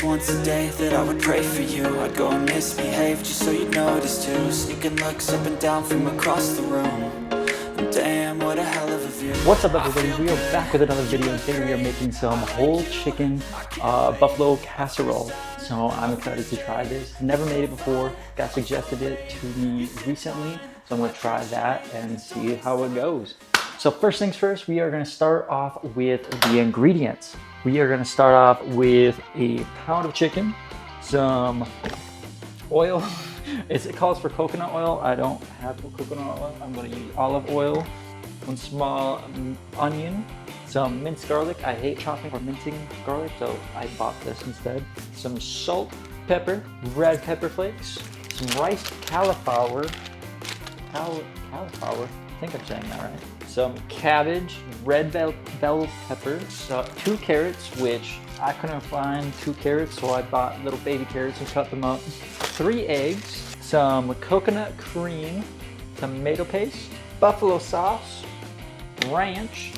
just once a day that I would pray for you. I'd go and misbehave just so you'd notice too. Sneaking looks up and down from across the room. And damn, what a hell of a view. What's up, everybody? We are back with another video. Today we are making some whole chicken buffalo casserole. So I'm excited to try this. Never made it before. Got suggested it to me recently. So I'm going to try that and see how it goes. So first things first, we are going to start off with the ingredients. We are going to start off with a pound of chicken, some oil. It calls for coconut oil. I don't have coconut oil. I'm going to use olive oil, one small onion, some minced garlic. I hate chopping or mincing garlic, so I bought this instead. Some salt, pepper, red pepper flakes, some riced cauliflower. Cauliflower? I think I'm saying that right. Some cabbage, red bell peppers, 2 carrots, which I couldn't find 2 carrots, so I bought little baby carrots and cut them up. 3 eggs, some coconut cream, tomato paste, buffalo sauce, ranch.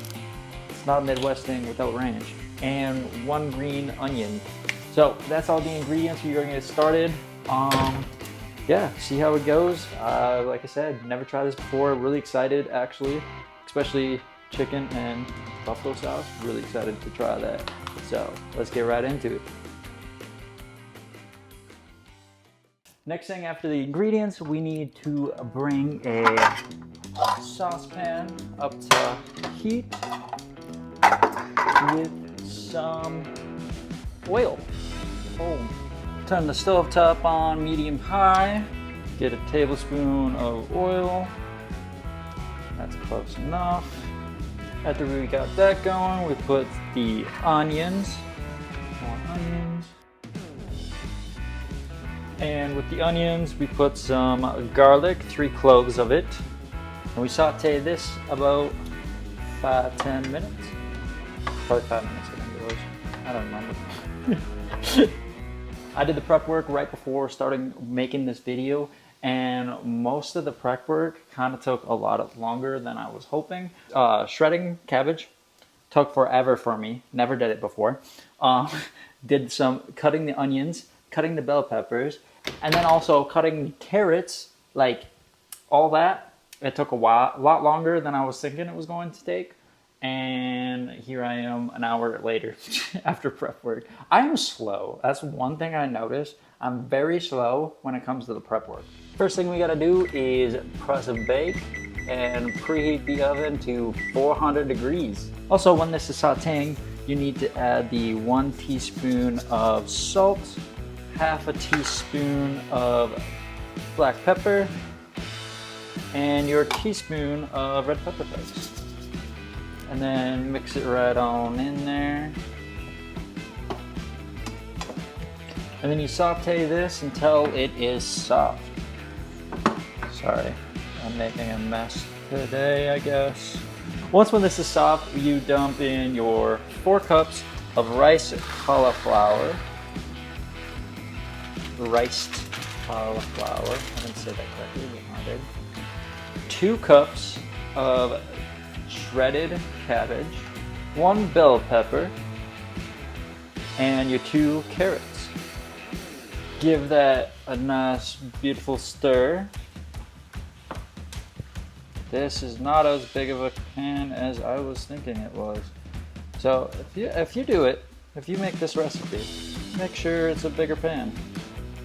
It's not a Midwest thing without ranch, and 1 green onion. So that's all the ingredients. We're gonna get started. Yeah, see how it goes. Like I said, never tried this before. Really excited, actually, especially chicken and buffalo sauce. Really excited to try that. So let's get right into it. Next thing after the ingredients, we need to bring a saucepan up to heat with some oil. Turn the stove top on medium high. Get a tablespoon of oil. That's close enough. After we got that going, we put the onions. More onions. And with the onions, we put some garlic, 3 cloves of it. And we saute this about 5-10 minutes. Probably 5 minutes, I think it was. I don't remember. I did the prep work right before starting making this video, and most of the prep work kind of took a lot longer than I was hoping. Shredding cabbage took forever for me. Never did it before. Did some cutting the onions, cutting the bell peppers, and then also cutting carrots, like all that. It took a lot longer than I was thinking it was going to take. And here I am an hour later after prep work. I am slow. That's one thing I noticed. I'm very slow when it comes to the prep work. First thing we gotta do is press bake and preheat the oven to 400 degrees. Also, when this is sauteing, you need to add the 1 teaspoon of salt, half a teaspoon of black pepper, and your teaspoon of red pepper flakes. And then mix it right on in there. And then you saute this until it is soft. Sorry, I'm making a mess today, I guess. When this is soft, you dump in your 4 cups of riced cauliflower. Riced cauliflower. I didn't say that correctly, but I did. 2 cups of shredded cabbage, 1 bell pepper, and your 2 carrots. Give that a nice, beautiful stir. This is not as big of a pan as I was thinking it was. So if you make this recipe, make sure it's a bigger pan,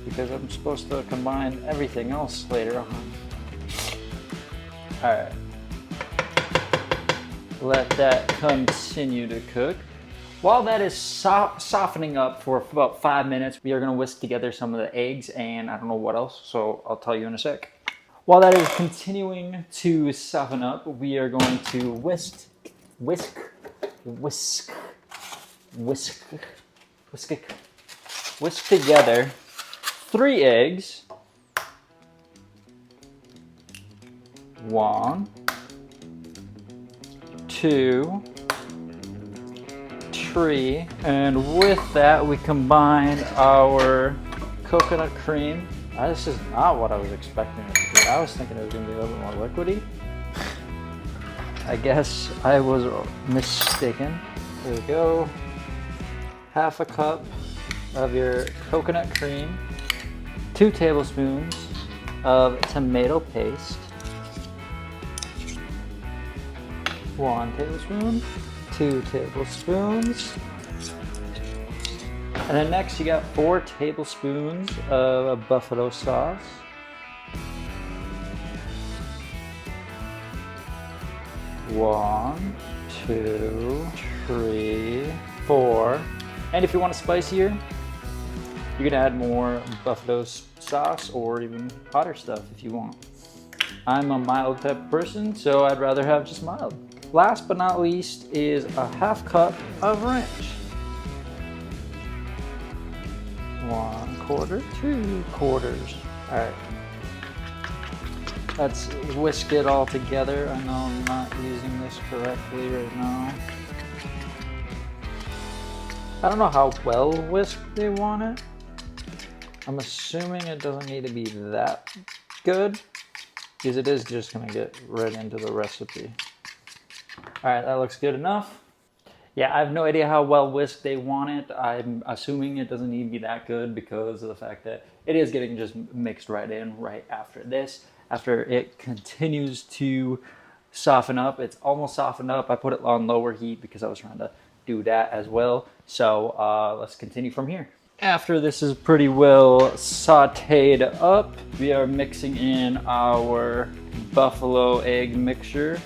because I'm supposed to combine everything else later on. All right. Let that continue to cook. While that is softening up for about 5 minutes, we are gonna whisk together some of the eggs and I don't know what else, so I'll tell you in a sec. While that is continuing to soften up, we are going to whisk together 3 eggs. 1, 2, 3, and with that we combine our coconut cream. This is not what I was expecting it to be. I was thinking it was going to be a little bit more liquidy. I guess I was mistaken. There we go. Half a cup of your coconut cream, 2 tablespoons of tomato paste, 1 tablespoon, 2 tablespoons, and then next you got 4 tablespoons of buffalo sauce, 1, 2, 3, 4. And if you want it spicier, you can add more buffalo sauce or even hotter stuff if you want. I'm a mild type of person, so I'd rather have just mild. Last but not least is a 1/2 cup of ranch. 1/4, 2/4. All right. Let's whisk it all together. I know I'm not using this correctly right now. I don't know how well whisked they want it. I'm assuming it doesn't need to be that good because it is just gonna get right into the recipe. All right, that looks good enough. Yeah, I have no idea how well whisked they want it. I'm assuming it doesn't need to be that good because of the fact that it is getting just mixed right in right after this. After it continues to soften up, it's almost softened up. I put it on lower heat because I was trying to do that as well. So let's continue from here. After this is pretty well sauteed up, we are mixing in our buffalo egg mixture.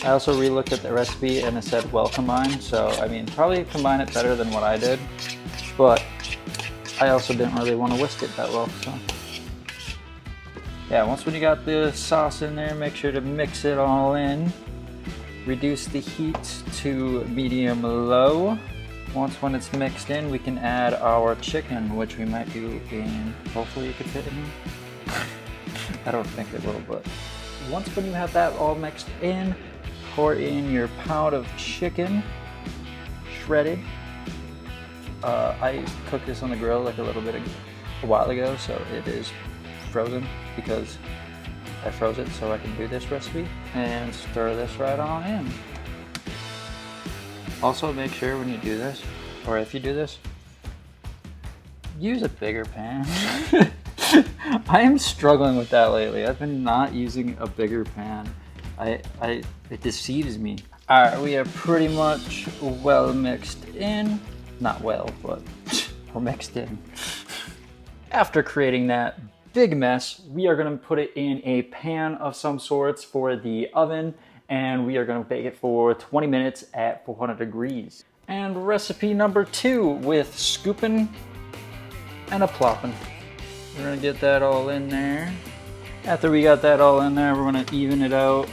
I also re-looked at the recipe and it said well combined, so I mean probably combine it better than what I did, but I also didn't really want to whisk it that well. So yeah, once when you got the sauce in there, make sure to mix it all in. Reduce the heat to medium low. Once when it's mixed in, we can add our chicken, which we might do in, hopefully you can fit it in. I don't think it will, but once when you have that all mixed in, pour in your pound of chicken, shredded. I cooked this on the grill like a while ago, so it is frozen because I froze it so I can do this recipe, and stir this right on in. Also make sure when you do this, or if you do this, use a bigger pan. I am struggling with that lately. I've been not using a bigger pan. It deceives me. All right, we are pretty much well mixed in. Not well, but we're mixed in. After creating that big mess, we are gonna put it in a pan of some sorts for the oven, and we are gonna bake it for 20 minutes at 400 degrees. And recipe number 2 with scooping and a plopping. We're gonna get that all in there. After we got that all in there, we're gonna even it out,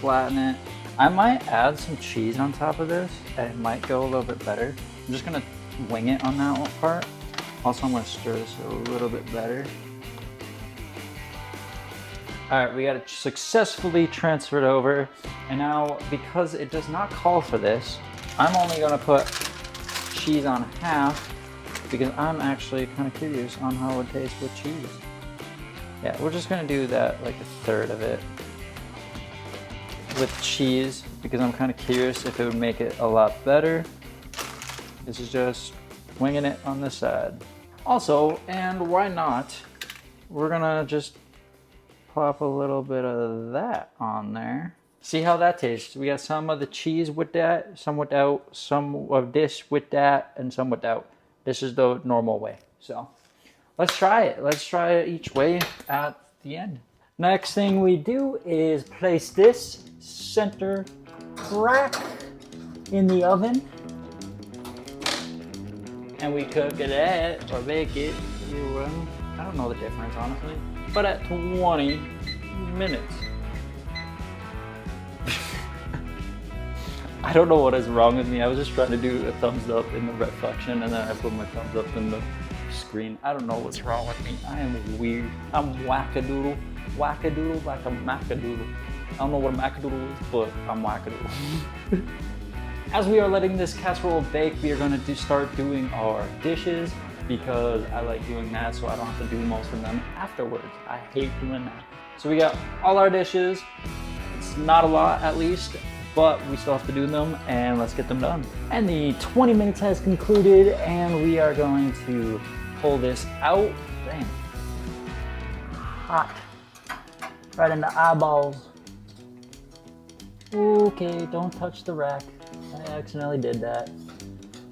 flatten it. I might add some cheese on top of this, and it might go a little bit better. I'm just gonna wing it on that part. Also, I'm gonna stir this a little bit better. All right, we got it successfully transferred over. And now, because it does not call for this, I'm only gonna put cheese on half because I'm actually kind of curious on how it tastes with cheese. Yeah, we're just gonna do that, like a third of it with cheese because I'm kind of curious if it would make it a lot better. This is just winging it on the side. Also, and why not, we're gonna just plop a little bit of that on there. See how that tastes. We got some of the cheese with that, some without, some of this with that, and some without. This is the normal way. So let's try it. Let's try it each way at the end. Next thing we do is place this center crack in the oven. And we cook it at, or bake it, I don't know the difference honestly, but at 20 minutes. I don't know what is wrong with me. I was just trying to do a thumbs up in the reflection and then I put my thumbs up in the screen. I don't know what's wrong with me. I am weird. I'm wackadoodle. Wackadoodle like a macadoodle. I don't know what a macadoodle is, but I'm wackadoodle. As we are letting this casserole bake, we are going to start doing our dishes because I like doing that so I don't have to do most of them afterwards. I hate doing that. So we got all our dishes. It's not a lot at least, but we still have to do them, and let's get them done. And the 20 minutes has concluded, and we are going to pull this out. Damn. Hot. Right in the eyeballs. Okay, don't touch the rack. I accidentally did that.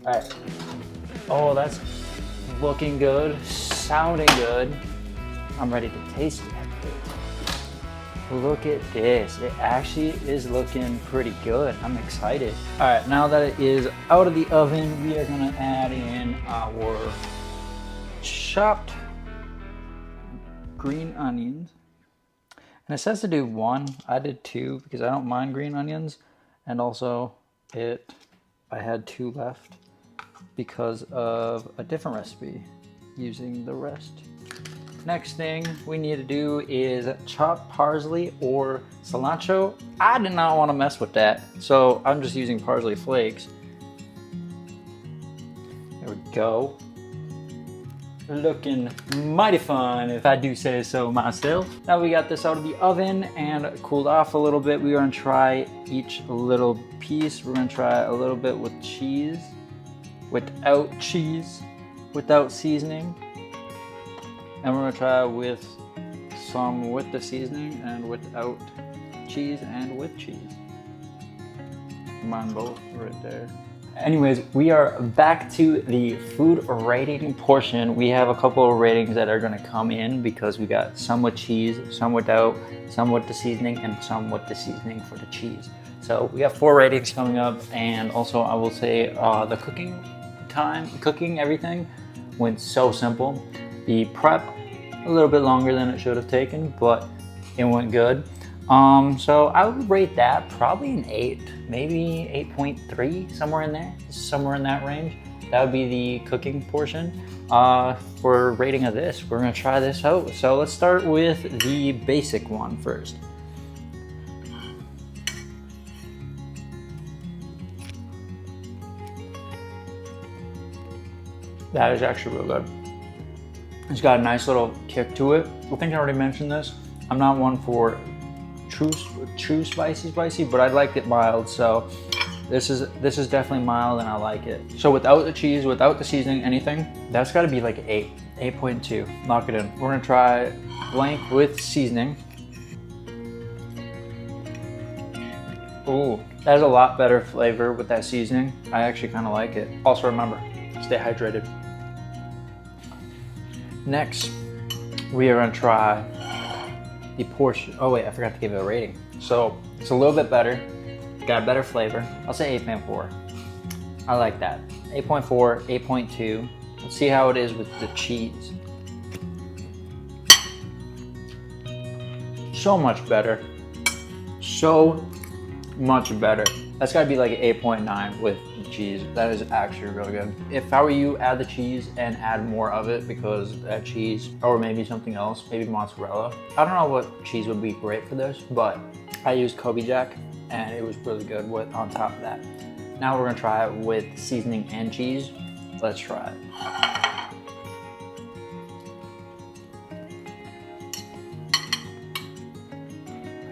All right. Oh, that's looking good, sounding good. I'm ready to taste it. Look at this. It actually is looking pretty good. I'm excited. All right, now that it is out of the oven, we are gonna add in our chopped green onions. And it says to do 1. I did 2 because I don't mind green onions. And also I had 2 left because of a different recipe using the rest. Next thing we need to do is chop parsley or cilantro. I did not want to mess with that, so I'm just using parsley flakes. There we go. Looking mighty fun, if I do say so myself. Now we got this out of the oven and cooled off a little bit. We're gonna try each little piece. We're gonna try a little bit with cheese, without seasoning. And we're gonna try with some with the seasoning and without cheese and with cheese. Mine both right there. Anyways, we are back to the food rating portion. We have a couple of ratings that are gonna come in because we got some with cheese, some without, some with the seasoning, and some with the seasoning for the cheese. So we have 4 ratings coming up, and also I will say the cooking everything went so simple. The prep, a little bit longer than it should have taken, but it went good. So I would rate that probably an 8, maybe 8.3, somewhere in there, somewhere in that range. That would be the cooking portion. For rating of this, we're gonna try this out. So let's start with the basic one first. That is actually real good. It's got a nice little kick to it. I think I already mentioned this. I'm not one for true spicy, but I like it mild. So this is definitely mild, and I like it. So without the cheese, without the seasoning, anything, that's got to be like 8, 8.2. Knock it in. We're gonna try blank with seasoning. Ooh, that has a lot better flavor with that seasoning. I actually kind of like it. Also remember, stay hydrated. Next, we are gonna try the portion. Oh wait, I forgot to give it a rating. So it's a little bit better, got a better flavor. I'll say 8.4. I like that. 8.4, 8.2. Let's see how it is with the cheese. So much better. So much better. That's gotta be like an 8.9 with the cheese. That is actually really good. If I were you, add the cheese and add more of it, because that cheese, or maybe something else, maybe mozzarella. I don't know what cheese would be great for this, but I used Kobe Jack and it was really good with on top of that. Now we're gonna try it with seasoning and cheese. Let's try it.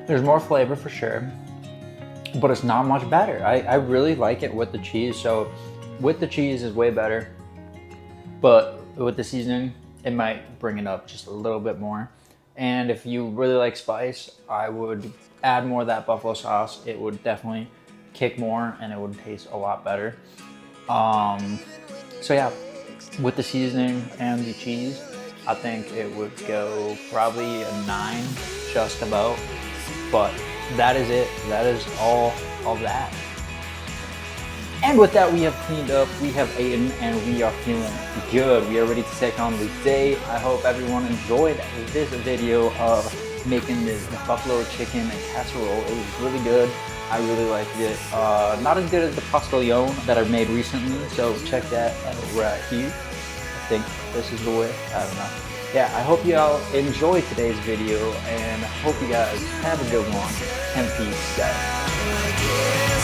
There's more flavor for sure, but it's not much better. I really like it with the cheese. So with the cheese is way better, but with the seasoning, it might bring it up just a little bit more. And if you really like spice, I would add more of that buffalo sauce. It would definitely kick more and it would taste a lot better. So yeah, with the seasoning and the cheese, I think it would go probably a 9, just about. But that is it. That is all of that. And with that, we have cleaned up, we have eaten, and we are feeling good. We are ready to take on the day. I hope everyone enjoyed this video of making this buffalo chicken and casserole. It was really good. I really liked it. Not as good as the pastillon that I made recently, so check that out right here. I think this is the way. I don't know. Yeah, I hope you all enjoyed today's video, and I hope you guys have a good one, and peace out.